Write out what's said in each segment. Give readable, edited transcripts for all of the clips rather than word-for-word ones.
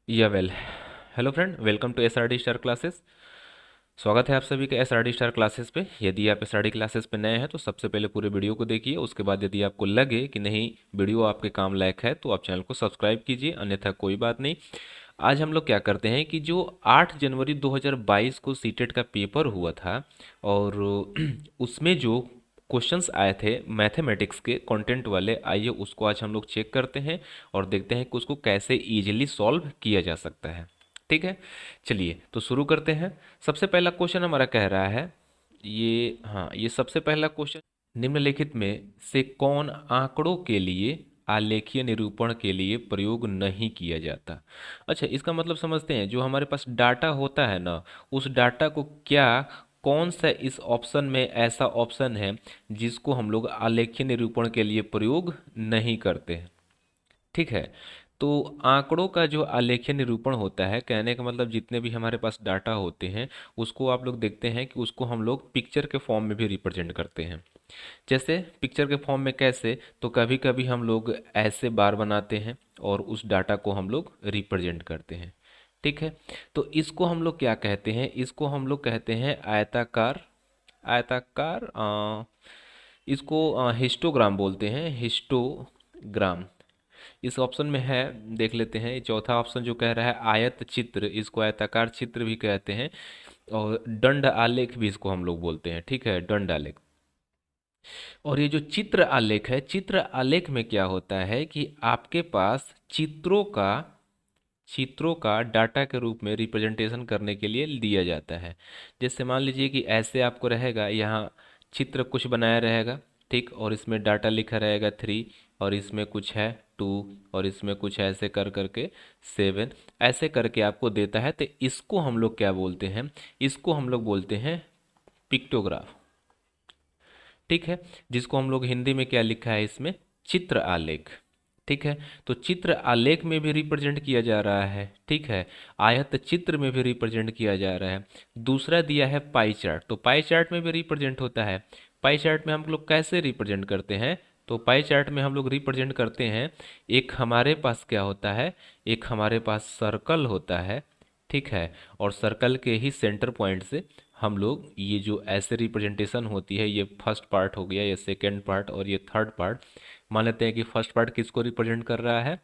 या well hello friend, welcome to S R D star classes. स्वागत है आप सभी के S R D star classes पे। यदि आप एस आर डी क्लासेस पे नए हैं तो सबसे पहले पूरे वीडियो को देखिए। उसके बाद यदि आपको लगे कि नहीं वीडियो आपके काम लायक है तो आप चैनल को सब्सक्राइब कीजिए, अन्यथा कोई बात नहीं। आज हम लोग क्या करते हैं कि जो 8 जनवरी 2022 को सीटेट का पेपर हुआ था और उसमें जो क्वेश्चंस आए थे मैथमेटिक्स के कंटेंट वाले, आइए उसको आज हम लोग चेक करते हैं और देखते हैं कि उसको कैसे इजीली सॉल्व किया जा सकता है। ठीक है, चलिए तो शुरू करते हैं। सबसे पहला क्वेश्चन हमारा कह रहा है, ये सबसे पहला क्वेश्चन, निम्नलिखित में से कौन आंकड़ों के लिए आलेखीय निरूपण के लिए प्रयोग नहीं किया जाता। अच्छा, इसका मतलब समझते हैं। जो हमारे पास डाटा होता है ना, उस डाटा को क्या, कौन सा इस ऑप्शन में ऐसा ऑप्शन है जिसको हम लोग आलेखीय निरूपण के लिए प्रयोग नहीं करते हैं। ठीक है, तो आंकड़ों का जो आलेखीय निरूपण होता है, कहने का मतलब जितने भी हमारे पास डाटा होते हैं उसको आप लोग देखते हैं कि उसको हम लोग पिक्चर के फॉर्म में भी रिप्रेजेंट करते हैं। जैसे पिक्चर के फॉर्म में कैसे, तो कभी कभी हम लोग ऐसे बार बनाते हैं और उस डाटा को हम लोग रिप्रेजेंट करते हैं। ठीक है, तो इसको हम लोग क्या कहते हैं, इसको हम लोग कहते हैं आयताकार। आयताकार इसको हिस्टोग्राम बोलते हैं, हिस्टोग्राम। इस ऑप्शन में है, देख लेते हैं। ये चौथा ऑप्शन जो कह रहा है आयत चित्र, इसको आयताकार चित्र भी कहते हैं और दंड आलेख भी इसको हम लोग बोलते हैं। ठीक है, दंड आलेख। और ये जो चित्र आलेख है, चित्र आलेख में क्या होता है कि आपके पास चित्रों का डाटा के रूप में रिप्रेजेंटेशन करने के लिए दिया जाता है। जैसे मान लीजिए कि ऐसे आपको रहेगा, यहाँ चित्र कुछ बनाया रहेगा, ठीक, और इसमें डाटा लिखा रहेगा 3, और इसमें कुछ है 2, और इसमें कुछ ऐसे कर करके 7, ऐसे करके आपको देता है। तो इसको हम लोग क्या बोलते हैं, इसको हम लोग बोलते हैं पिक्टोग्राफ। ठीक है, जिसको हम लोग हिंदी में क्या लिखा है इसमें, चित्र आलेख। ठीक है, तो चित्र आलेख में भी रिप्रेजेंट किया जा रहा है। ठीक है, आयत चित्र में भी रिप्रेजेंट किया जा रहा है। दूसरा दिया है पाई चार्ट, तो पाई चार्ट में भी रिप्रेजेंट होता है। पाई चार्ट में हम लोग कैसे रिप्रेजेंट करते हैं, तो पाई चार्ट में हम लोग रिप्रेजेंट करते हैं, एक हमारे पास क्या होता है, एक हमारे पास सर्कल होता है। ठीक है, और सर्कल के ही सेंटर पॉइंट से हम लोग ये जो ऐसे रिप्रेजेंटेशन होती है, ये फर्स्ट पार्ट हो गया, ये सेकेंड पार्ट और ये थर्ड पार्ट। मान लेते हैं कि फर्स्ट पार्ट किसको रिप्रेजेंट कर रहा है,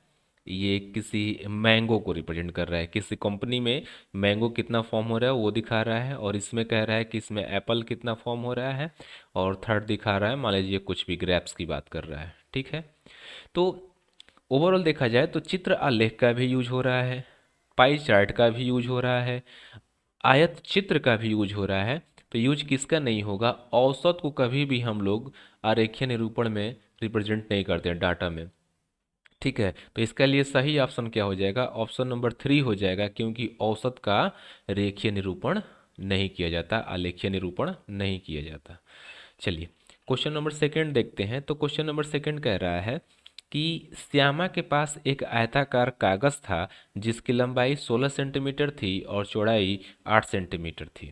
ये किसी मैंगो को रिप्रेजेंट कर रहा है। किसी कंपनी में मैंगो कितना फॉर्म हो रहा है वो दिखा रहा है, और इसमें कह रहा है कि इसमें एप्पल कितना फॉर्म हो रहा है, और थर्ड दिखा रहा है, मान लीजिए कुछ भी ग्रेप्स की बात कर रहा है। ठीक है, तो ओवरऑल देखा जाए तो चित्र आलेख का भी यूज हो रहा है, पाई चार्ट का भी यूज हो रहा है, आयत चित्र का भी यूज हो रहा है। तो यूज किसका नहीं होगा, औसत को कभी भी हम लोग आरेखीय निरूपण में रिप्रेजेंट नहीं करते हैं डाटा में। ठीक है, तो इसका लिए सही ऑप्शन क्या हो जाएगा, ऑप्शन नंबर 3 हो जाएगा, क्योंकि औसत का रेखीय निरूपण नहीं किया जाता, आलेखीय निरूपण नहीं किया जाता। चलिए क्वेश्चन नंबर सेकंड देखते हैं। तो क्वेश्चन नंबर सेकंड कह रहा है कि श्यामा के पास एक आयताकार कागज था जिसकी लंबाई 16 सेंटीमीटर थी और चौड़ाई 8 सेंटीमीटर थी।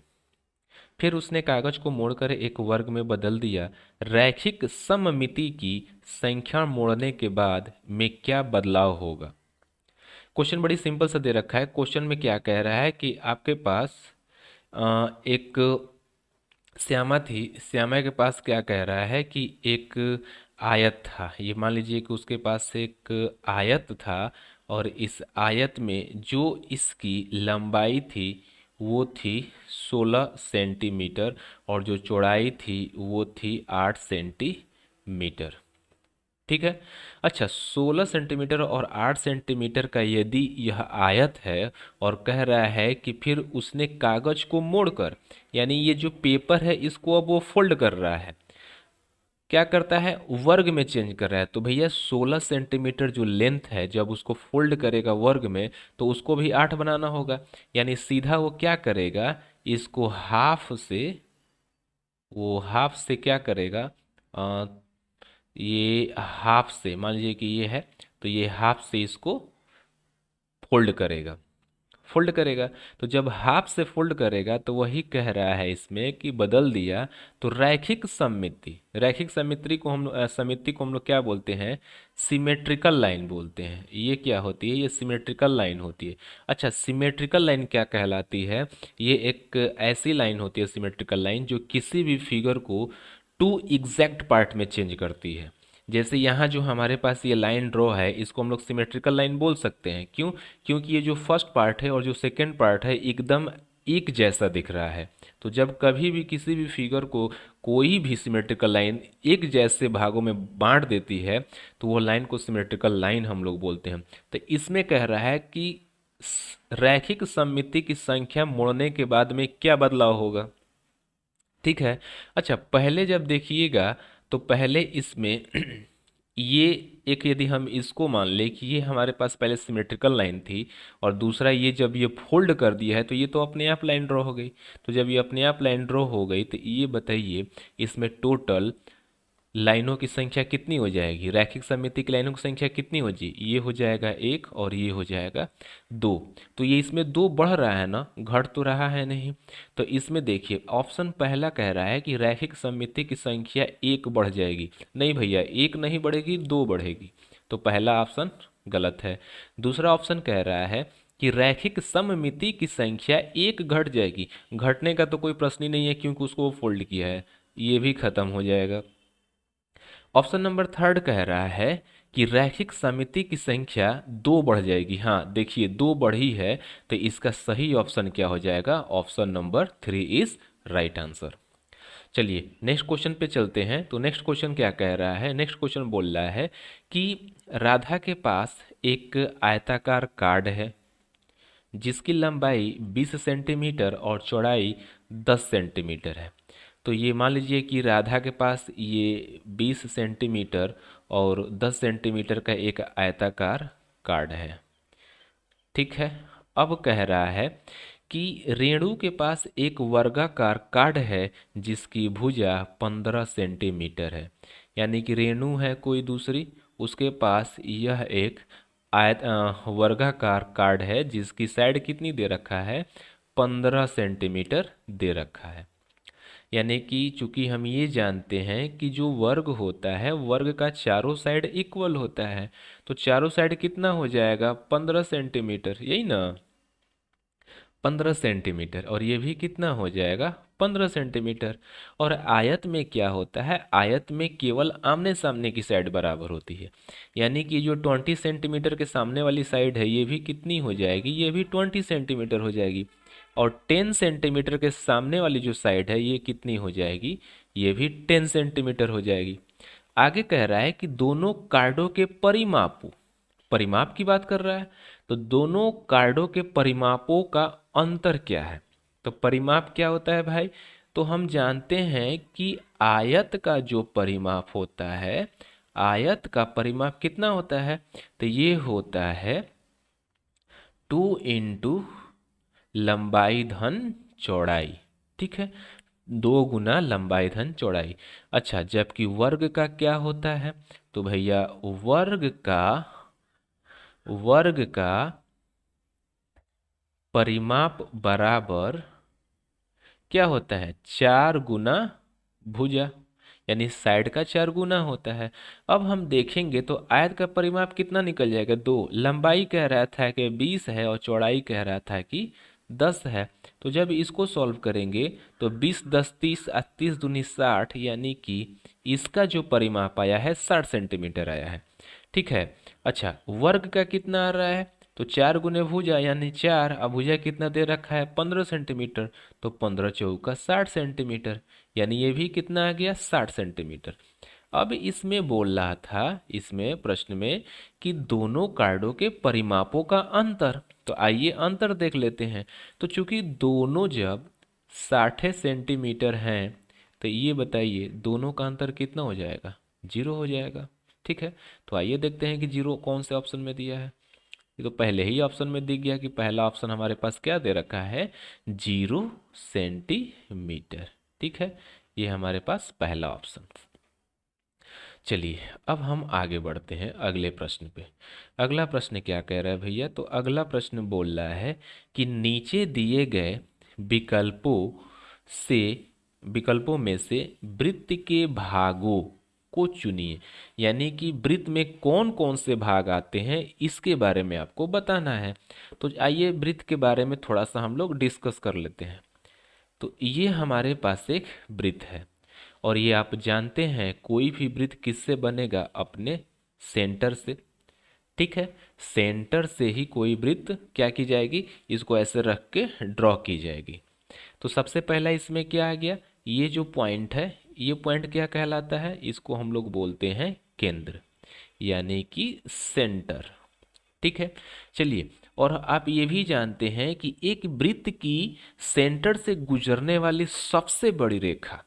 फिर उसने कागज को मोड़कर एक वर्ग में बदल दिया। रैखिक सममिति की संख्या मोड़ने के बाद में क्या बदलाव होगा। क्वेश्चन बड़ी सिंपल सा दे रखा है। क्वेश्चन में क्या कह रहा है कि आपके पास एक श्यामा थी, श्यामा के पास क्या कह रहा है कि एक आयत था। ये मान लीजिए कि उसके पास एक आयत था, और इस आयत में जो इसकी लंबाई थी वो थी 16 सेंटीमीटर, और जो चौड़ाई थी वो थी 8 सेंटीमीटर। ठीक है, अच्छा 16 सेंटीमीटर और 8 सेंटीमीटर का यदि यह आयत है, और कह रहा है कि फिर उसने कागज को मोड़कर, यानी ये जो पेपर है इसको अब वो फोल्ड कर रहा है, क्या करता है, वर्ग में चेंज कर रहा है। तो भैया 16 सेंटीमीटर जो लेंथ है, जब उसको फोल्ड करेगा वर्ग में तो उसको भी 8 बनाना होगा। यानी सीधा वो क्या करेगा, इसको हाफ से क्या करेगा, अ, ये हाफ से, मान लीजिए कि ये है, तो ये हाफ से इसको फोल्ड करेगा। फोल्ड करेगा। तो जब हाफ से फोल्ड करेगा तो वही कह रहा है इसमें कि बदल दिया तो रैखिक समिति को हम लोग क्या बोलते हैं, सिमेट्रिकल लाइन बोलते हैं। ये क्या होती है, ये सिमेट्रिकल लाइन होती है। अच्छा, सिमेट्रिकल लाइन क्या कहलाती है, ये एक ऐसी लाइन होती है सिमेट्रिकल लाइन जो किसी भी फिगर को टू एग्जैक्ट पार्ट में चेंज करती है। जैसे यहाँ जो हमारे पास ये लाइन ड्रॉ है इसको हम लोग सिमेट्रिकल लाइन बोल सकते हैं। क्यों? क्योंकि ये जो फर्स्ट पार्ट है और जो सेकंड पार्ट है एकदम एक जैसा दिख रहा है। तो जब कभी भी किसी भी फिगर को कोई भी सिमेट्रिकल लाइन एक जैसे भागों में बांट देती है तो वो लाइन को सिमेट्रिकल लाइन हम लोग बोलते हैं। तो इसमें कह रहा है कि रैखिक सममिति की संख्या मोड़ने के बाद में क्या बदलाव होगा। ठीक है। अच्छा, पहले जब देखिएगा तो पहले इसमें ये एक, यदि हम इसको मान ले कि ये हमारे पास पहले सिमेट्रिकल लाइन थी और दूसरा ये जब ये फोल्ड कर दिया है तो ये तो अपने आप लाइन ड्रॉ हो गई। तो जब ये अपने आप लाइन ड्रॉ हो गई तो ये बताइए इसमें टोटल लाइनों की संख्या कितनी हो जाएगी, रैखिक सममिति की लाइनों की संख्या कितनी हो जी, ये हो जाएगा एक और ये हो जाएगा दो। तो ये इसमें दो बढ़ रहा है ना, घट तो रहा है नहीं। तो इसमें देखिए ऑप्शन पहला कह रहा है कि रैखिक सममिति की संख्या एक बढ़ जाएगी। नहीं भैया, एक नहीं बढ़ेगी, दो बढ़ेगी। तो पहला ऑप्शन गलत है। दूसरा ऑप्शन कह रहा है कि रैखिक सममिति की संख्या एक घट जाएगी। घटने का तो कोई प्रश्न ही नहीं है क्योंकि उसको वो फोल्ड किया है, ये भी खत्म हो जाएगा। ऑप्शन नंबर थर्ड कह रहा है कि रैखिक समिति की संख्या दो बढ़ जाएगी। हाँ देखिए, दो बढ़ी है तो इसका सही ऑप्शन क्या हो जाएगा, option number three is right answer. चलिए नेक्स्ट क्वेश्चन पे चलते हैं। तो नेक्स्ट क्वेश्चन क्या कह रहा है, नेक्स्ट क्वेश्चन बोल रहा है कि राधा के पास एक आयताकार कार्ड है जिसकी लंबाई 20 सेंटीमीटर और चौड़ाई 10 सेंटीमीटर है। तो ये मान लीजिए कि राधा के पास ये 20 सेंटीमीटर और 10 सेंटीमीटर का एक आयताकार कार्ड है। ठीक है। अब कह रहा है कि रेणु के पास एक वर्गाकार कार्ड है जिसकी भुजा 15 सेंटीमीटर है। यानी कि रेणु है कोई दूसरी, उसके पास यह एक वर्गाकार कार्ड है जिसकी साइड कितनी दे रखा है, 15 सेंटीमीटर दे रखा है। यानी कि चूंकि हम ये जानते हैं कि जो वर्ग होता है वर्ग का चारों साइड इक्वल होता है, तो चारों साइड कितना हो जाएगा, 15 सेंटीमीटर, यही ना, 15 सेंटीमीटर, और ये भी कितना हो जाएगा, 15 सेंटीमीटर। और आयत में क्या होता है, आयत में केवल आमने सामने की साइड बराबर होती है। यानी कि जो 20 सेंटीमीटर के सामने वाली साइड है ये भी कितनी हो जाएगी, ये भी 20 सेंटीमीटर हो जाएगी। और 10 सेंटीमीटर के सामने वाली जो साइड है ये कितनी हो जाएगी, ये भी 10 सेंटीमीटर हो जाएगी। आगे कह रहा है कि दोनों कार्डों के परिमाप की बात कर रहा है। तो दोनों कार्डों के परिमापों का अंतर क्या है। तो परिमाप क्या होता है भाई, तो हम जानते हैं कि आयत का जो परिमाप होता है, आयत का परिमाप कितना होता है, तो ये होता है 2 इंटू लंबाई धन चौड़ाई। ठीक है, 2 गुना लंबाई धन चौड़ाई। अच्छा, जबकि वर्ग का क्या होता है, तो भैया वर्ग का परिमाप बराबर क्या होता है, 4 गुना भुजा, यानी साइड का 4 गुना होता है। अब हम देखेंगे तो आयत का परिमाप कितना निकल जाएगा, 2, लंबाई कह रहा था कि 20 है और चौड़ाई कह रहा था कि 10 है। तो जब इसको सॉल्व करेंगे तो 20 10 30 और 30 दूनी 60, यानी कि इसका जो परिमाप आया है 60 सेंटीमीटर आया है। ठीक है। अच्छा, वर्ग का कितना आ रहा है, तो 4 गुने भुजा यानी 4, अब भुजा कितना दे रखा है, 15 सेंटीमीटर, तो 15 चौका 60 सेंटीमीटर, यानी ये भी कितना आ गया, 60 सेंटीमीटर। अब इसमें बोल रहा था, इसमें प्रश्न में, कि दोनों कार्डों के परिमापों का अंतर। तो आइए अंतर देख लेते हैं। तो चूंकि दोनों जब 60 सेंटीमीटर हैं तो ये बताइए दोनों का अंतर कितना हो जाएगा, 0 हो जाएगा। ठीक है, तो आइए देखते हैं कि 0 कौन से ऑप्शन में दिया है। ये तो पहले ही ऑप्शन में दिख गया कि पहला ऑप्शन हमारे पास क्या दे रखा है, 0 सेंटीमीटर। ठीक है, ये हमारे पास पहला ऑप्शन। चलिए अब हम आगे बढ़ते हैं अगले प्रश्न पे। अगला प्रश्न क्या कह रहा है भैया? तो अगला प्रश्न बोल रहा है कि नीचे दिए गए विकल्पों से विकल्पों में से वृत्त के भागों को चुनिए। यानी कि वृत्त में कौन कौन से भाग आते हैं इसके बारे में आपको बताना है। तो आइए वृत्त के बारे में थोड़ा सा हम लोग डिस्कस कर लेते हैं। तो ये हमारे पास एक वृत्त है और ये आप जानते हैं कोई भी वृत्त किससे बनेगा? अपने सेंटर से। ठीक है, सेंटर से ही कोई वृत्त क्या की जाएगी? इसको ऐसे रख के ड्रॉ की जाएगी। तो सबसे पहला इसमें क्या आ गया? ये जो पॉइंट है, ये पॉइंट क्या कहलाता है? इसको हम लोग बोलते हैं केंद्र, यानी कि सेंटर। ठीक है, चलिए। और आप ये भी जानते हैं कि एक वृत्त की सेंटर से गुजरने वाली सबसे बड़ी रेखा,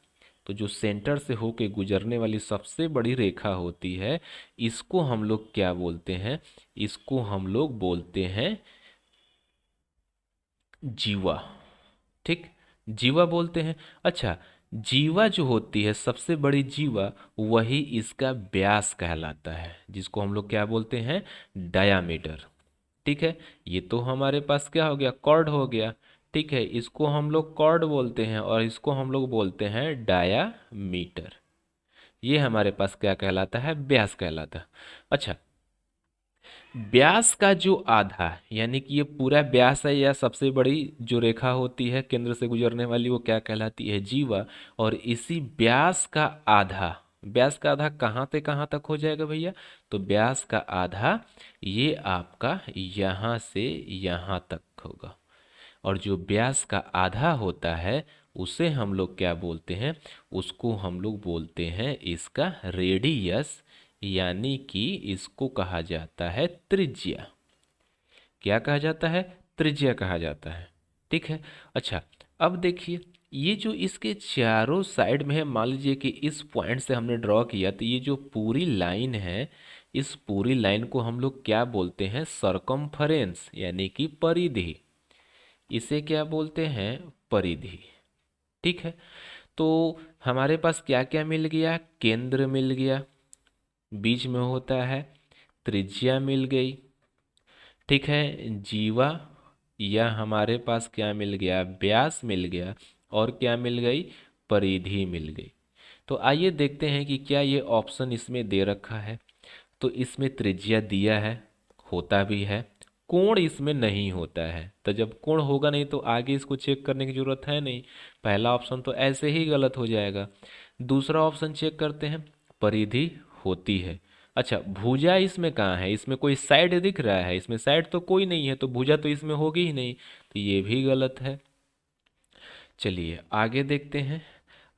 तो जो सेंटर से होके गुजरने वाली सबसे बड़ी रेखा होती है, इसको हम लोग क्या बोलते हैं? इसको हम लोग बोलते हैं जीवा। ठीक, जीवा बोलते हैं। अच्छा, जीवा जो होती है सबसे बड़ी जीवा, वही इसका व्यास कहलाता है, जिसको हम लोग क्या बोलते हैं? डायामीटर। ठीक है, ये तो हमारे पास क्या हो गया? कॉर्ड हो गया। ठीक है, इसको हम लोग कॉर्ड बोलते हैं और इसको हम लोग बोलते हैं डायामीटर। ये हमारे पास क्या कहलाता है? व्यास कहलाता है। अच्छा, व्यास का जो आधा, यानी कि ये पूरा व्यास है या सबसे बड़ी जो रेखा होती है केंद्र से गुजरने वाली, वो क्या कहलाती है? जीवा। और इसी व्यास का आधा, व्यास का आधा कहाँ से कहाँ तक हो जाएगा भैया? तो व्यास का आधा ये आपका यहाँ से यहाँ तक होगा। और जो व्यास का आधा होता है उसे हम लोग क्या बोलते हैं? उसको हम लोग बोलते हैं इसका रेडियस, यानी कि इसको कहा जाता है त्रिज्या। क्या कहा जाता है? त्रिज्या कहा जाता है। ठीक है। अच्छा, अब देखिए, ये जो इसके चारों साइड में है, मान लीजिए कि इस पॉइंट से हमने ड्रॉ किया, तो ये जो पूरी लाइन है, इस पूरी लाइन को हम लोग क्या बोलते हैं? सरकमफरेंस, यानी कि परिधि। इसे क्या बोलते हैं? परिधि। ठीक है, तो हमारे पास क्या क्या मिल गया? केंद्र मिल गया, बीच में होता है, त्रिज्या मिल गई। ठीक है, जीवा, या हमारे पास क्या मिल गया? व्यास मिल गया। और क्या मिल गई? परिधि मिल गई। तो आइए देखते हैं कि क्या ये ऑप्शन इसमें दे रखा है। तो इसमें त्रिज्या दिया है, होता भी है। कोण इसमें नहीं होता है, तो जब कोण होगा नहीं तो आगे इसको चेक करने की जरूरत है नहीं। पहला ऑप्शन तो ऐसे ही गलत हो जाएगा। दूसरा ऑप्शन चेक करते हैं, परिधि होती है। अच्छा, भुजा इसमें कहाँ है? इसमें कोई साइड दिख रहा है? इसमें साइड तो कोई नहीं है, तो भुजा तो इसमें होगी ही नहीं, तो ये भी गलत है। चलिए आगे देखते हैं।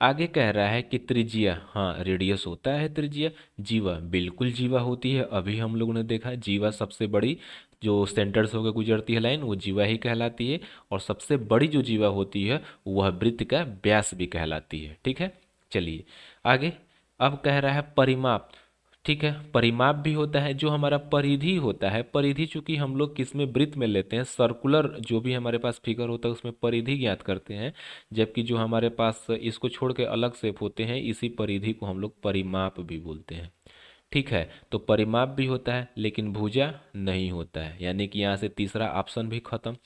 आगे कह रहा है कि त्रिज्या, हाँ रेडियस होता है त्रिज्या। जीवा, बिल्कुल जीवा होती है, अभी हम लोगों ने देखा जीवा सबसे बड़ी जो सेंटर से होकर गुजरती है लाइन, वो जीवा ही कहलाती है। और सबसे बड़ी जो जीवा होती है वह वृत्त का व्यास भी कहलाती है। ठीक है, चलिए आगे। अब कह रहा है परिमाप। ठीक है, परिमाप भी होता है। जो हमारा परिधि होता है, परिधि चूंकि हम लोग किस में? वृत्त में लेते हैं, सर्कुलर जो भी हमारे पास फिगर होता है उसमें परिधि ज्ञात करते हैं। जबकि जो हमारे पास इसको छोड़ के अलग शेप होते हैं, इसी परिधि को हम लोग परिमाप भी बोलते हैं। ठीक है, तो परिमाप भी होता है लेकिन भुजा नहीं होता है, यानी कि यहाँ से तीसरा ऑप्शन भी खत्म।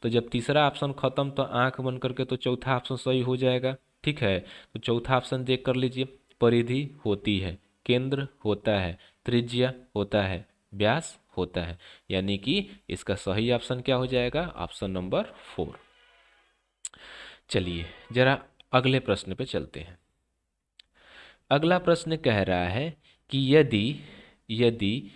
तो जब तीसरा ऑप्शन खत्म तो आंख बंद करके तो चौथा ऑप्शन सही हो जाएगा। ठीक है, तो चौथा ऑप्शन देख कर लीजिए, परिधि होती है, केंद्र होता है, त्रिज्या होता है, व्यास होता है, यानी कि इसका सही ऑप्शन क्या हो जाएगा? Option number 4। चलिए जरा अगले प्रश्न पे चलते हैं। अगला प्रश्न कह रहा है कि यदि यदि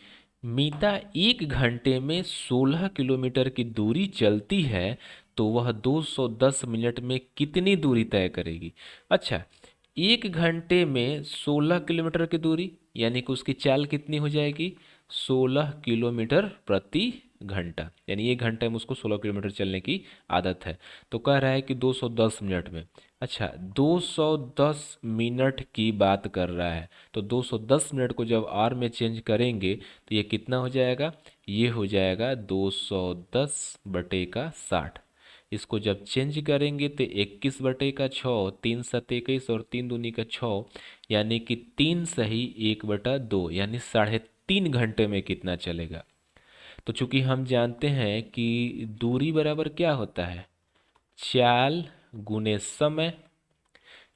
मीता 1 घंटे में 16 किलोमीटर की दूरी चलती है तो वह 210 मिनट में कितनी दूरी तय करेगी? अच्छा, 1 घंटे में 16 किलोमीटर की दूरी, यानी कि उसकी चाल कितनी हो जाएगी? 16 किलोमीटर प्रति घंटा, यानी 1 घंटे में उसको 16 किलोमीटर चलने की आदत है। तो कह रहा है कि 210 मिनट में। अच्छा, 210 मिनट की बात कर रहा है, तो 210 मिनट को जब आर में चेंज करेंगे तो ये कितना हो जाएगा? ये हो जाएगा 210 बटे का 60, इसको जब चेंज करेंगे तो 21/6, 3 × 7 = 21 और 3 × 2 = 6, यानी कि 3 सही 1/2, यानी 3.5 घंटे में कितना चलेगा। तो चूंकि हम जानते हैं कि दूरी बराबर क्या होता है, चाल गुने समय।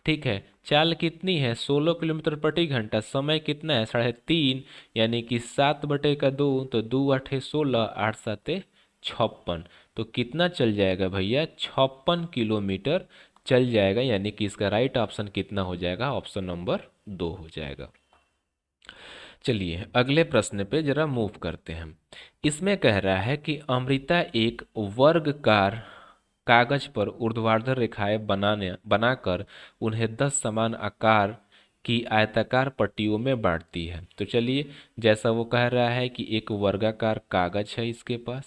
ठीक है, चाल कितनी है 16 किलोमीटर प्रति घंटा, समय कितना है 3.5, यानी कि 7/2, तो 2 × 8 = 16, 8 × 7 = 56। तो कितना चल जाएगा भैया, 56 किलोमीटर चल जाएगा, यानी कि इसका राइट ऑप्शन कितना हो जाएगा, ऑप्शन नंबर 2 हो जाएगा। चलिए अगले प्रश्न पे जरा मूव करते हैं। इसमें कह रहा है कि अमृता एक वर्गाकार कागज पर ऊर्ध्वाधर रेखाएं बनाकर उन्हें 10 समान आकार की आयताकार पट्टियों में बांटती है। तो चलिए, जैसा वो कह रहा है कि एक वर्गाकार कागज है इसके पास,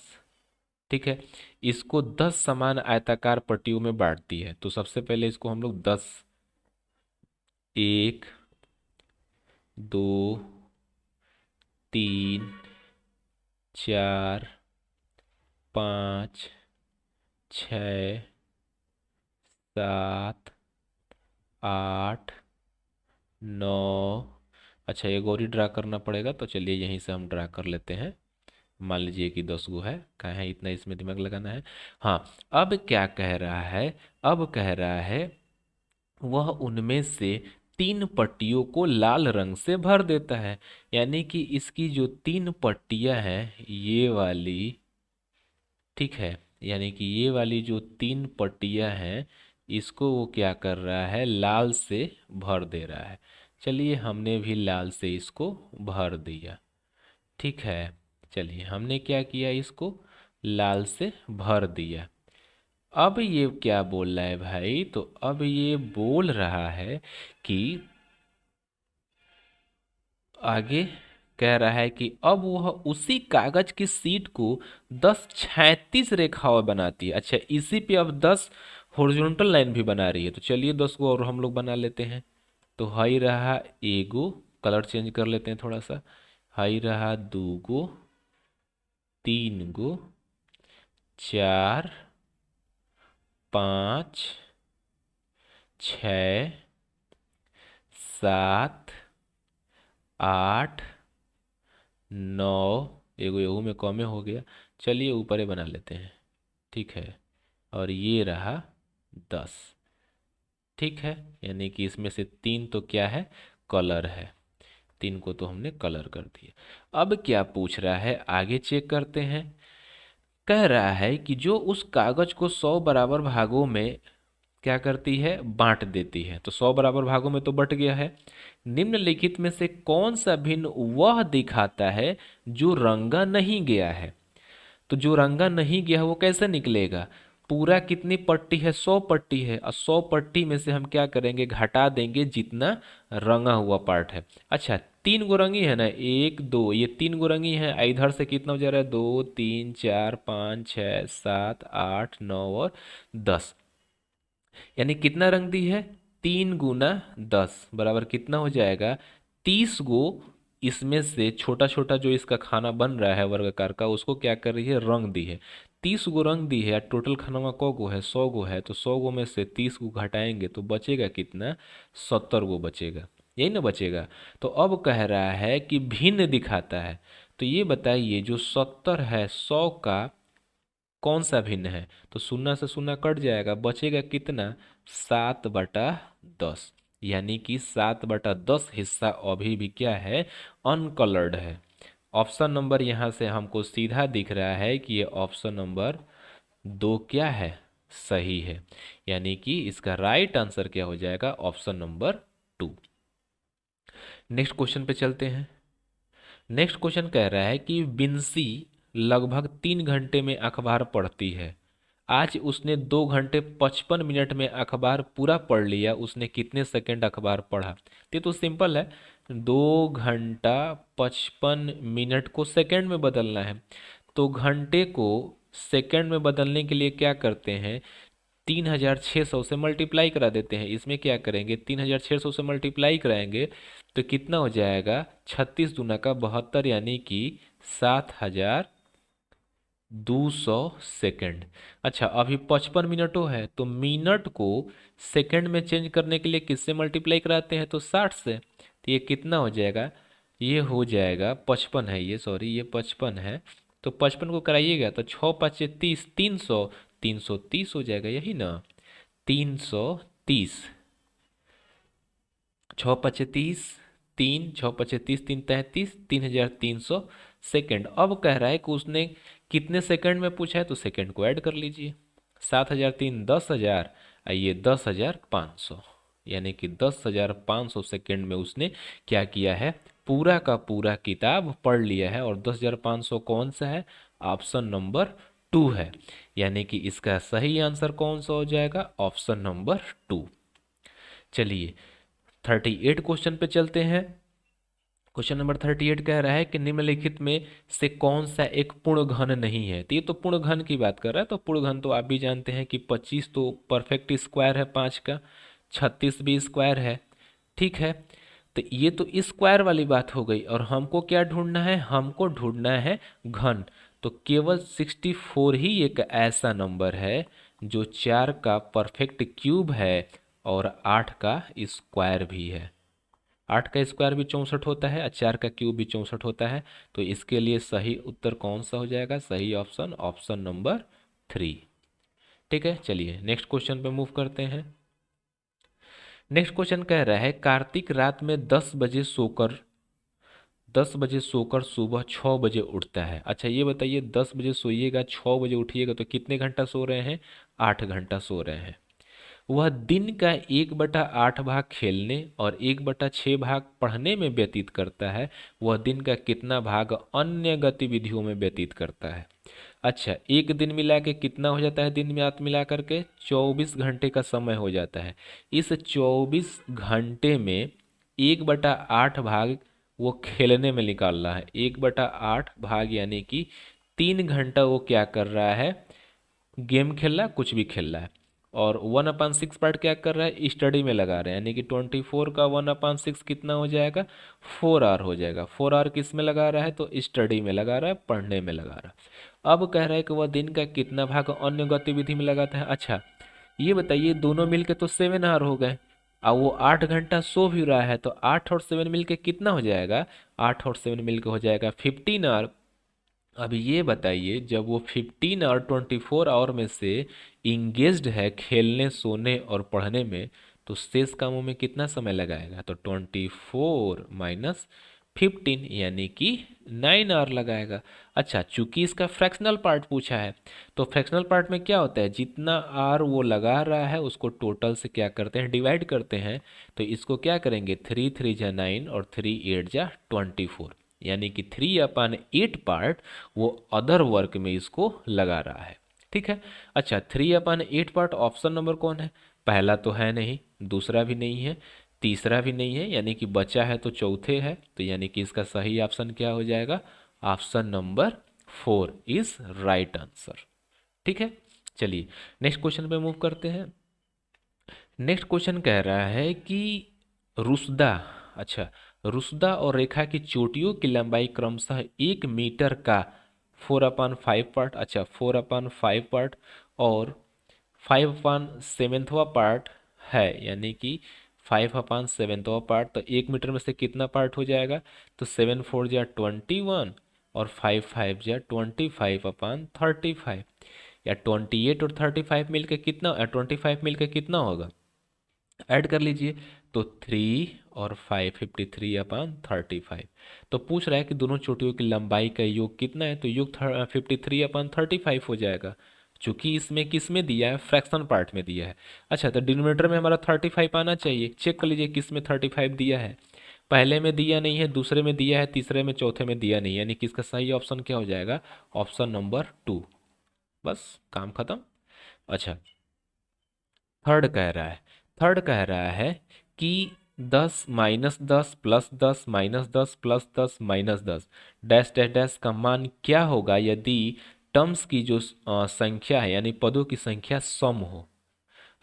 ठीक है, इसको 10 समान आयताकार पट्टियों में बांटती है। तो सबसे पहले इसको हम लोग 10, 1, 2, 3, 4, 5, 6, 7, 8, 9, अच्छा एक और ही ड्रा करना पड़ेगा, तो चलिए यहीं से हम ड्रा कर लेते हैं। मान लीजिए कि 10 गो है, कहाँ है इतना इसमें दिमाग लगाना है। हाँ, अब क्या कह रहा है, अब कह रहा है वह उनमें से 3 पट्टियों को लाल रंग से भर देता है। यानी कि इसकी जो 3 पट्टियां हैं ये वाली, ठीक है, यानी कि ये वाली जो 3 पट्टियां हैं इसको वो क्या कर रहा है, लाल से भर दे रहा है। चलिए हमने भी लाल से इसको भर दिया, ठीक है। चलिए हमने क्या किया, इसको लाल से भर दिया। अब ये क्या बोल रहा है भाई, तो अब ये बोल रहा है कि आगे कह रहा है कि अब वह उसी कागज की शीट को 10 36 रेखाएं बनाती है। अच्छा, इसी पे अब 10 हॉरिजॉन्टल लाइन भी बना रही है। तो चलिए 10 को और हम लोग बना लेते हैं। तो हाई रहा एगो, कलर चेंज कर लेते हैं थोड़ा सा, हाई रहा 2 गो, 3 गो, 4, 5, 6, 7, 8, 9, एगो एगो में कमे हो गया, चलिए ऊपर ही बना लेते हैं, ठीक है। और ये रहा 10, ठीक है, यानी कि इसमें से 3 तो क्या है, कलर है। 3 को तो हमने कलर कर दिया। अब क्या पूछ रहा है, आगे चेक करते हैं। कह रहा है कि जो उस कागज को 100 बराबर भागों में क्या करती है, बांट देती है। तो 100 बराबर भागों में तो बट गया है। निम्नलिखित में से कौन सा भिन्न वह दिखाता है जो रंगा नहीं गया है। तो जो रंगा नहीं गया वो कैसे निकलेगा, पूरा कितनी पट्टी है, 100 पट्टी है, और 100 पट्टी में से हम क्या करेंगे, घटा देंगे जितना रंगा हुआ पार्ट है। अच्छा 3 गो रंगी है ना, 1 2, ये 3 गो रंगी है। इधर से कितना हो जा रहा है, 2 3 4 5 6 7 8 9 और 10, यानी कितना रंग दी है, 3 × 10 बराबर कितना हो जाएगा, 30 गो। इसमें से छोटा छोटा जो इसका खाना बन रहा है वर्गाकार का, उसको क्या कर रही है, रंग दी है। 30 गो रंग दी है, टोटल खाना को गो है, 100 गो है, तो 100 गो में से 30 गो घटाएंगे तो बचेगा कितना, 70 गो बचेगा, यही ना बचेगा। तो अब कह रहा है कि भिन्न दिखाता है। तो ये बताइए जो 70 है 100 का कौन सा भिन्न है, तो 0 से 0 कट जाएगा, बचेगा कितना, 7/10, यानी कि 7/10 हिस्सा अभी भी क्या है, अनकलर्ड है। ऑप्शन नंबर यहाँ से हमको सीधा दिख रहा है कि ये ऑप्शन नंबर 2 क्या है, सही है। यानी कि इसका राइट आंसर क्या हो जाएगा, ऑप्शन नंबर 2। नेक्स्ट क्वेश्चन पे चलते हैं। नेक्स्ट क्वेश्चन कह रहा है कि बिंसी लगभग 3 घंटे में अखबार पढ़ती है। आज उसने 2 घंटे 55 मिनट में अखबार पूरा पढ़ लिया, उसने कितने सेकंड अखबार पढ़ा। ये तो सिंपल है, 2 घंटा 55 मिनट को सेकंड में बदलना है। तो घंटे को सेकंड में बदलने के लिए क्या करते हैं, 3600 से मल्टीप्लाई करा देते हैं। इसमें क्या करेंगे, 3600 से मल्टीप्लाई कराएंगे तो कितना हो जाएगा, 36 दूना का 72, यानी कि 7000 200 सेकंड। अच्छा, अभी 55 मिनटों है, तो मिनट को सेकंड में चेंज करने के लिए किससे मल्टीप्लाई कराते हैं? तो 60 से। तो ये कितना हो जाएगा? ये हो जाएगा 55 है, ये सॉरी ये 55 है। तो 55 को कराइएगा तो 6×5 = 30, 300, 330 हो जाएगा, यही ना? 330, 6×5 = 30, 3, 6×5 = 30, 3×33, 3300 सेकेंड। अब कह रहा है कि उसने कितने सेकंड में पूछा है, तो सेकंड को ऐड कर लीजिए। 7,003 10,000, ये 10,500, यानी कि 10,500 सेकंड में उसने क्या किया है? पूरा का पूरा किताब पढ़ लिया है। और 10,500 कौन सा है? ऑप्शन नंबर 2 है। यानी कि इसका सही आंसर कौन सा हो जाएगा? Option number 2। चलिए 38 क्वेश्चन पे चलते हैं। क्वेश्चन नंबर 38 कह रहा है कि निम्नलिखित में से कौन सा एक पूर्ण घन नहीं है? तो ये तो पूर्ण घन की बात कर रहा है। तो पूर्ण घन तो आप भी जानते हैं कि 25 तो परफेक्ट स्क्वायर है 5 का, 36 भी स्क्वायर है। ठीक है, तो ये तो स्क्वायर वाली बात हो गई। और हमको क्या ढूंढना है? हमको ढूंढना है घन। तो केवल 64 ही एक ऐसा नंबर है जो 4 का परफेक्ट क्यूब है और 8 का स्क्वायर भी है। 8 का स्क्वायर भी 64 होता है और 4 का क्यूब भी 64 होता है। तो इसके लिए सही उत्तर कौन सा हो जाएगा? सही ऑप्शन ऑप्शन नंबर 3। ठीक है, चलिए नेक्स्ट क्वेश्चन पे मूव करते हैं। नेक्स्ट क्वेश्चन कह रहा है कार्तिक रात में 10 बजे सोकर सुबह 6 बजे उठता है। अच्छा ये बताइए, 10 बजे सोइएगा, 6 बजे उठिएगा, तो कितने घंटा सो रहे हैं? 8 घंटा सो रहे हैं। वह दिन का 1/8 भाग खेलने और 1/6 भाग पढ़ने में व्यतीत करता है। वह दिन का कितना भाग अन्य गतिविधियों में व्यतीत करता है? अच्छा, एक दिन मिला के कितना हो जाता है? दिन में रात मिला करके 24 घंटे का समय हो जाता है। इस 24 घंटे में 1/8 भाग वो खेलने में निकाल रहा है। 1/8 भाग यानी कि 3 घंटा वो क्या कर रहा है? गेम खेल रहा है, कुछ भी खेल रहा है। और 1/6 पार्ट क्या कर रहा है? स्टडी में लगा रहे हैं। यानी कि 24 का 1/6 कितना हो जाएगा? 4 आवर हो जाएगा। 4 आवर किस में लगा रहा है? तो स्टडी में लगा रहा है, पढ़ने में लगा रहा है। अब कह रहा है कि वह दिन का कितना भाग अन्य गतिविधि में लगाता है। अच्छा ये बताइए, दोनों मिलके तो 7 आवर हो गए और वो 8 घंटा सो भी रहा है, तो 8 और 7 मिलके कितना हो जाएगा? 8 और 7 मिलके हो जाएगा 15 आवर। अब ये बताइए, जब वो 15 और 24 आवर में से इंगेज्ड है खेलने, सोने और पढ़ने में, तो शेष कामों में कितना समय लगाएगा? तो 24 माइनस 15 यानी कि 9 आवर लगाएगा। अच्छा, चूंकि इसका फ्रैक्शनल पार्ट पूछा है, तो फ्रैक्शनल पार्ट में क्या होता है? जितना आवर वो लगा रहा है उसको टोटल से क्या करते हैं? डिवाइड करते हैं। तो इसको क्या करेंगे? 3 3 जा 9 और 3 8 जा 24, यानी कि 3/8 पार्ट वो अदर वर्क में इसको लगा रहा है। ठीक है। अच्छा, 3/8 पार्ट ऑप्शन नंबर कौन है? पहला तो है नहीं, दूसरा भी नहीं है, तीसरा भी नहीं है, यानी कि बचा है तो चौथे है। तो यानी कि इसका सही ऑप्शन क्या हो जाएगा? Option number 4 is right answer. ठीक है, चलिए नेक्स्ट क्वेश्चन पे मूव करते हैं। नेक्स्ट क्वेश्चन कह रहा है कि रुसदा, अच्छा, रुसदा और रेखा की चोटियों की लंबाई क्रमशः 1 मीटर का 4/5 पार्ट, अच्छा 4/5 पार्ट और 5/7 पार्ट है, यानी कि 5/7 पार्ट। तो 1 मीटर में से कितना पार्ट हो जाएगा? तो 7 4 जा 21 और 5 5 जा 25/35, या 28 और 35 मिलके कितना, 25 मिलके कितना होगा? ऐड कर लीजिए। तो 3 और 5 53/35। तो पूछ रहा है कि दोनों चोटियों की लंबाई का योग कितना है? तो योग 53/35 हो जाएगा। चूंकि इसमें किस में दिया है? फ्रैक्शन पार्ट में दिया है। अच्छा, तो डिनोमिनेटर में हमारा 35 आना चाहिए। चेक कर लीजिए किस में 35 दिया है। पहले में दिया नहीं है, दूसरे में दिया है, तीसरे में, चौथे में दिया नहीं, यानी कि इसका सही ऑप्शन क्या हो जाएगा? Option number 2। बस काम खत्म। अच्छा, थर्ड कह रहा है कि 10 - 10 + 10 - 10 + 10 - 10 डैश डैश डैश का मान क्या होगा यदि टर्म्स की जो संख्या है, यानी पदों की संख्या सम हो।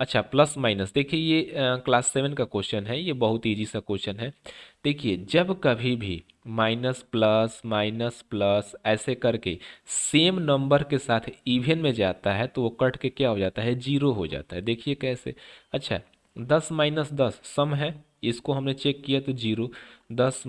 अच्छा, प्लस माइनस, देखिए ये क्लास 7 का क्वेश्चन है, ये बहुत इजी सा क्वेश्चन है। देखिए, जब कभी भी माइनस प्लस ऐसे करके सेम नंबर के साथ इवन में जाता है तो वो कट के क्या हो जाता है, जीरो हो जाता है। देखिए कैसे। अच्छा, 10 - 10 सम है, इसको हमने चेक किया तो जीरो। 10 -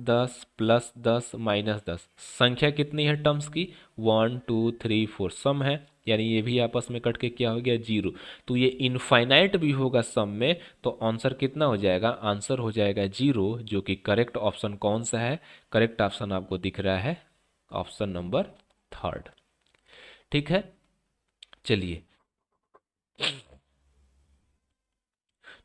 10 +10 - 10 संख्या कितनी है टर्म्स की, 1 2 3 4 सम है, यानी ये भी आपस में कट के क्या हो गया, जीरो। तो ये इनफाइनाइट भी होगा सम में, तो आंसर कितना हो जाएगा, आंसर हो जाएगा जीरो, जो कि करेक्ट ऑप्शन कौन सा है, करेक्ट ऑप्शन आपको दिख रहा है ऑप्शन नंबर थर्ड। ठीक है, चलिए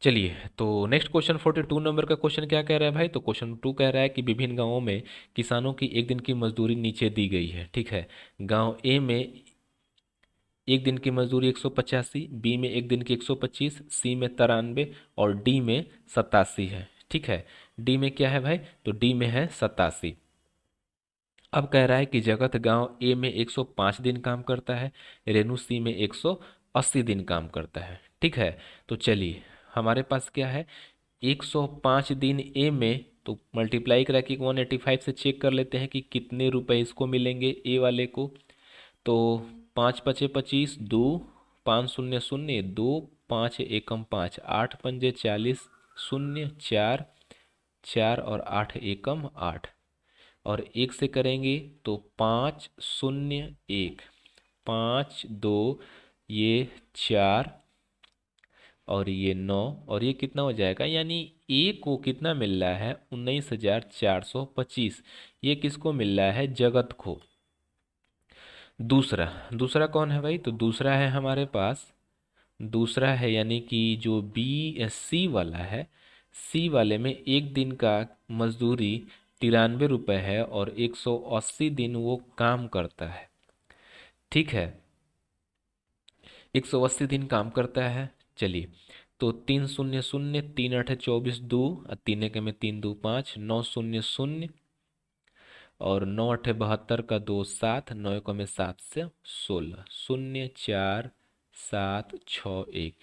चलिए, तो नेक्स्ट क्वेश्चन 42 नंबर का क्वेश्चन क्या कह रहा है भाई, तो क्वेश्चन 2 कह रहा है कि विभिन्न गांवों में किसानों की एक दिन की मजदूरी नीचे दी गई है। ठीक है, गांव ए में एक दिन की मजदूरी 185, बी में एक दिन की 125, सी में 93 और डी में 87 है। ठीक है, डी में क्या है भाई, तो डी में है 87। अब कह रहा है कि जगत गांव ए में 105 दिन काम करता है, रेणु सी में 180 दिन काम करता है। ठीक है, तो चलिए हमारे पास क्या है, 105 दिन ए में, तो मल्टीप्लाई करा कि 185 से चेक कर लेते हैं कि कितने रुपए इसको मिलेंगे ए वाले को। तो 5 × 5 = 25, 2 5 0 0 2 5 एकम 5 8 पंजे 40 0 4 4 और 8 एकम 8, और एक से करेंगे तो 5 0 1 5 2 ये 4 और ये 9 और ये कितना हो जाएगा, यानी ए को कितना मिल रहा है, 19,425। ये किसको मिल रहा है, जगत को। दूसरा दूसरा कौन है भाई, तो दूसरा है हमारे पास, दूसरा है यानी कि जो बी सी वाला है, सी वाले में एक दिन का मजदूरी 93 रुपये है और 180 दिन वो काम करता है। ठीक है, 180 दिन काम करता है। चलिए, तो 3 0 0 3 8 24 2 और 3 के में 3 2 5 9 0 0 और 9 8 72 का 2 7 9 को में 7 से 16 0 4 7 6 1।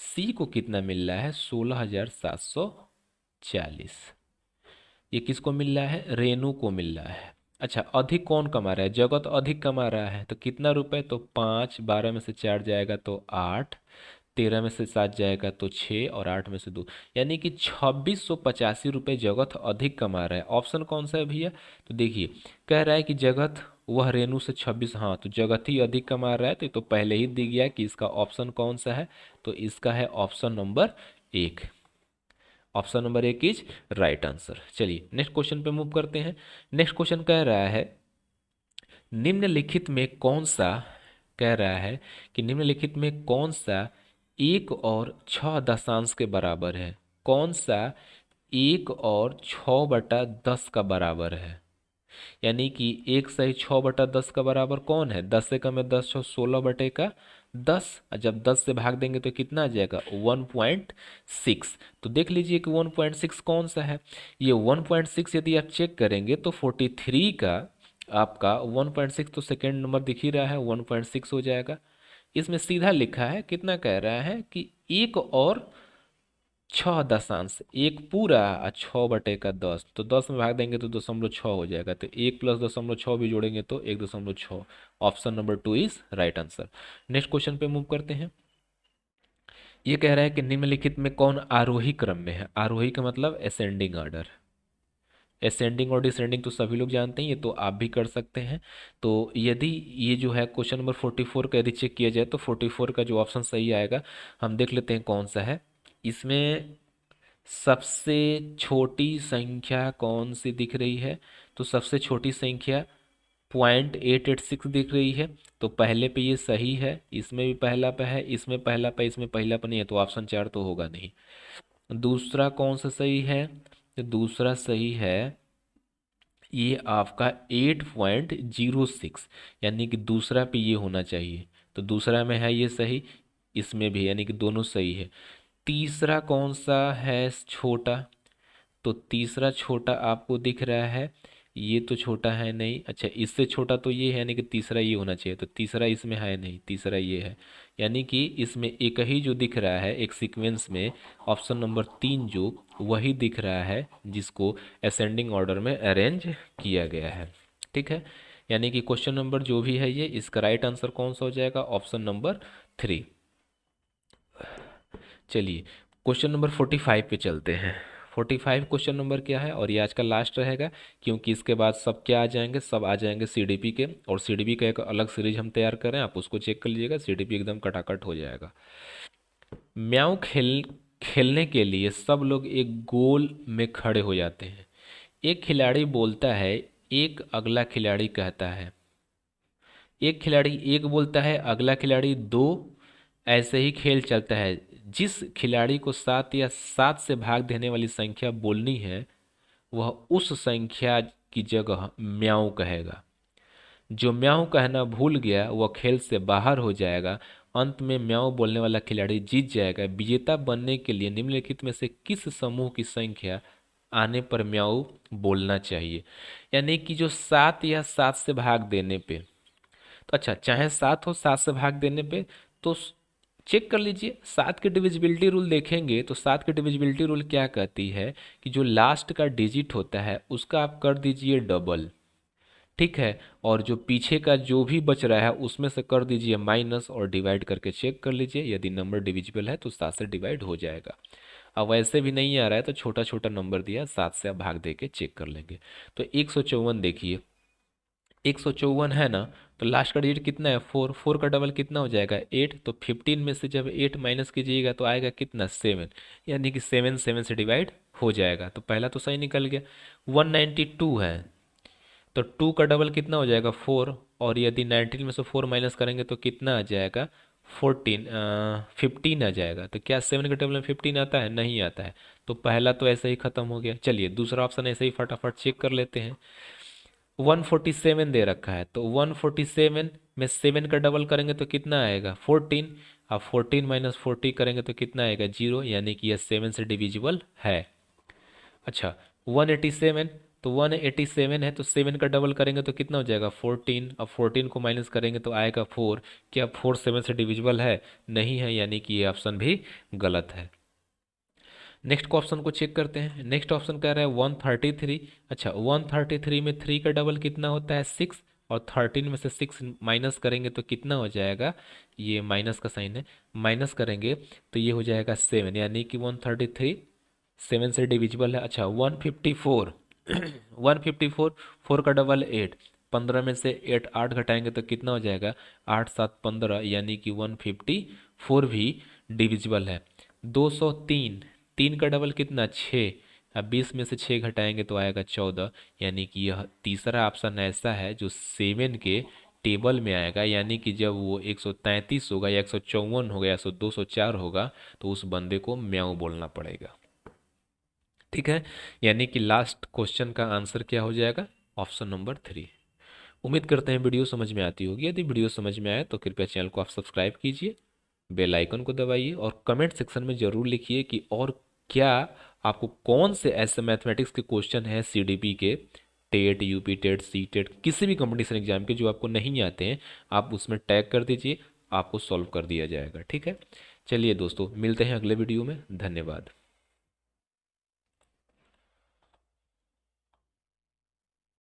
सी को कितना मिल रहा है, 16,740। ये किसको मिल रहा है, रेनू को मिल रहा है। अच्छा, अधिक कौन कमा रहा है, जगत अधिक कमा रहा है, तो कितना रुपए, तो 5, 12 में से 4 जाएगा तो 8, 13 में से 7 जाएगा तो 6 और 8 में से 2, यानी कि 2685 रुपये जगत अधिक कमा रहा है। ऑप्शन कौन सा है भैया, तो देखिए कह रहा है कि जगत वह रेनू से 26, हाँ तो जगत ही अधिक कमा रहा है, तो ये तो पहले ही दिख गया कि इसका ऑप्शन कौन सा है, तो इसका है option number 1। Option number 1 is right answer. चलिए नेक्स्ट क्वेश्चन पे मूव करते हैं। नेक्स्ट क्वेश्चन कह रहा है, निम्नलिखित में कौन सा, कह रहा है कि निम्नलिखित में कौन सा 1 और 6 दशांश के बराबर है, कौन सा 1 और 6/10 का बराबर है, यानी कि 1 सही 6/10 का बराबर कौन है, 10 से कम है 10 6 16/10, और जब 10 से भाग देंगे तो कितना आ जाएगा, 1.6। तो देख लीजिए कि 1.6 कौन सा है, ये 1.6 यदि आप चेक करेंगे तो 43 का आपका 1.6 तो सेकेंड नंबर दिख ही रहा है, 1.6 हो जाएगा। इसमें सीधा लिखा है, कितना कह रहा है कि 1 और 6 दशांश, एक पूरा और 6/10, तो 10 में भाग देंगे तो 0.6 हो जाएगा, तो 1 + 0.6 भी जोड़ेंगे तो 1.6। Option number 2 is right answer. Next question पे मूव करते हैं। ये कह रहा है कि निम्नलिखित में कौन आरोही क्रम में है, आरोही का मतलब असेंडिंग ऑर्डर, असेंडिंग और डिसेंडिंग तो सभी लोग जानते हैं, ये तो आप भी कर सकते हैं। तो यदि ये जो है क्वेश्चन नंबर 44 का यदि चेक किया जाए तो 44 का जो ऑप्शन सही आएगा, हम देख लेते हैं कौन सा है। इसमें सबसे छोटी संख्या कौन सी दिख रही है, तो सबसे छोटी संख्या 0.886 दिख रही है, तो पहले पे ये सही है, इसमें भी पहला पे है, इसमें पहला पे, इसमें पहला पे नहीं है, तो ऑप्शन 4 तो होगा नहीं। दूसरा कौन सा सही है, तो दूसरा सही है ये आपका 8.06, यानी कि दूसरा पे ये होना चाहिए, तो दूसरा में है ये सही, इसमें भी, यानी कि दोनों सही है। तीसरा कौन सा है छोटा, तो तीसरा छोटा आपको दिख रहा है ये तो छोटा है नहीं, अच्छा इससे छोटा तो ये है, यानी कि तीसरा ये होना चाहिए, तो तीसरा इसमें है नहीं, तीसरा ये है। यानी कि इसमें एक ही जो दिख रहा है एक सीक्वेंस में, ऑप्शन नंबर 3 जो वही दिख रहा है जिसको असेंडिंग ऑर्डर में अरेंज किया गया है। ठीक है, यानी कि क्वेश्चन नंबर जो भी है ये, इसका राइट आंसर कौन सा हो जाएगा, ऑप्शन नंबर 3। चलिए क्वेश्चन नंबर 45 पे चलते हैं। 45 क्वेश्चन नंबर क्या है, और ये आज का लास्ट रहेगा, क्योंकि इसके बाद सब क्या आ जाएंगे, सब आ जाएंगे सीडीपी के, और सीडीपी का एक अलग सीरीज हम तैयार करें, आप उसको चेक कर लीजिएगा, सीडीपी एकदम कटाकट हो जाएगा। म्याऊं खेलने के लिए सब लोग एक गोल में खड़े हो जाते हैं। एक खिलाड़ी बोलता है, एक अगला खिलाड़ी कहता है, एक खिलाड़ी एक बोलता है, अगला खिलाड़ी दो, ऐसे ही खेल चलता है। जिस खिलाड़ी को 7 या 7 से भाग देने वाली संख्या बोलनी है, वह उस संख्या की जगह म्याऊं कहेगा। जो म्याऊं कहना भूल गया वह खेल से बाहर हो जाएगा। अंत में म्याऊं बोलने वाला खिलाड़ी जीत जाएगा। विजेता बनने के लिए निम्नलिखित में से किस समूह की संख्या आने पर म्याऊं बोलना चाहिए। यानी कि जो 7 या 7 से भाग देने पे, तो अच्छा चाहे 7 हो, 7 से भाग देने पे, तो चेक कर लीजिए 7 की डिविजिबिलिटी रूल देखेंगे तो 7 की डिविजिबिलिटी रूल क्या कहती है कि जो लास्ट का डिजिट होता है उसका आप कर दीजिए डबल। ठीक है, और जो पीछे का जो भी बच रहा है उसमें से कर दीजिए माइनस, और डिवाइड करके चेक कर लीजिए, यदि नंबर डिविजिबल है तो 7 से डिवाइड हो जाएगा। अब वैसे भी नहीं आ रहा है तो छोटा छोटा नंबर दिया, 7 से आप भाग दे के चेक कर लेंगे। तो 154 देखिए, 154 है ना, तो लास्ट का डिजिट कितना है, 4, 4 का डबल कितना हो जाएगा, 8, तो 15 में से जब 8 माइनस कीजिएगा तो आएगा कितना, 7, यानी कि 7 7 से डिवाइड हो जाएगा, तो पहला तो सही निकल गया। 192 है, तो 2 का डबल कितना हो जाएगा, 4, और यदि 19 में से 4 माइनस करेंगे तो कितना आ जाएगा, 15 आ जाएगा। तो क्या 7 के टेबल में 15 आता है, नहीं आता है, तो पहला तो ऐसे ही खत्म हो गया। चलिए दूसरा ऑप्शन ऐसे ही फटाफट चेक कर लेते हैं। 147 दे रखा है, तो 147 में 7 का डबल करेंगे तो कितना आएगा, 14, अब 14 माइनस 40 करेंगे तो कितना आएगा, 0, यानी कि यह 7 से डिविजिबल है। अच्छा 187, तो 187 है तो 7 का डबल करेंगे तो कितना हो जाएगा, 14, अब 14 को माइनस करेंगे तो आएगा 4, क्या 4 7 से डिविजिबल है, नहीं है, यानी कि ये ऑप्शन भी गलत है। नेक्स्ट को ऑप्शन को चेक करते हैं। नेक्स्ट ऑप्शन कह रहा है 133। अच्छा 133 में 3 का डबल कितना होता है, 6, और 13 में से 6 माइनस करेंगे तो कितना हो जाएगा, ये माइनस का साइन है, माइनस करेंगे तो ये हो जाएगा 7, यानी कि 133 7 से डिविजिबल है। अच्छा 154 154, 4 का डबल 8, 15 में से 8 8 घटाएंगे तो कितना हो जाएगा, 8 7 15, यानी कि 154 भी डिविजिबल है। 203, 3 का डबल कितना, 6, अब 20 में से 6 घटाएंगे तो आएगा 14, यानी कि यह तीसरा ऑप्शन ऐसा है जो 7 के टेबल में आएगा, यानी कि जब वो 133 होगा या 154 होगा या 204 होगा तो उस बंदे को म्याऊं बोलना पड़ेगा। ठीक है, यानी कि लास्ट क्वेश्चन का आंसर क्या हो जाएगा, ऑप्शन नंबर 3। उम्मीद करते हैं वीडियो समझ में आती होगी। यदि वीडियो समझ में आए तो कृपया चैनल को आप सब्सक्राइब कीजिए, बेल आइकन को दबाइए, और कमेंट सेक्शन में ज़रूर लिखिए कि और क्या आपको कौन से ऐसे मैथमेटिक्स के क्वेश्चन हैं सीडीपी के, TET, UP TET, C TET, किसी भी कंपटीशन एग्जाम के जो आपको नहीं आते हैं, आप उसमें टैग कर दीजिए, आपको सॉल्व कर दिया जाएगा। ठीक है, चलिए दोस्तों मिलते हैं अगले वीडियो में, धन्यवाद।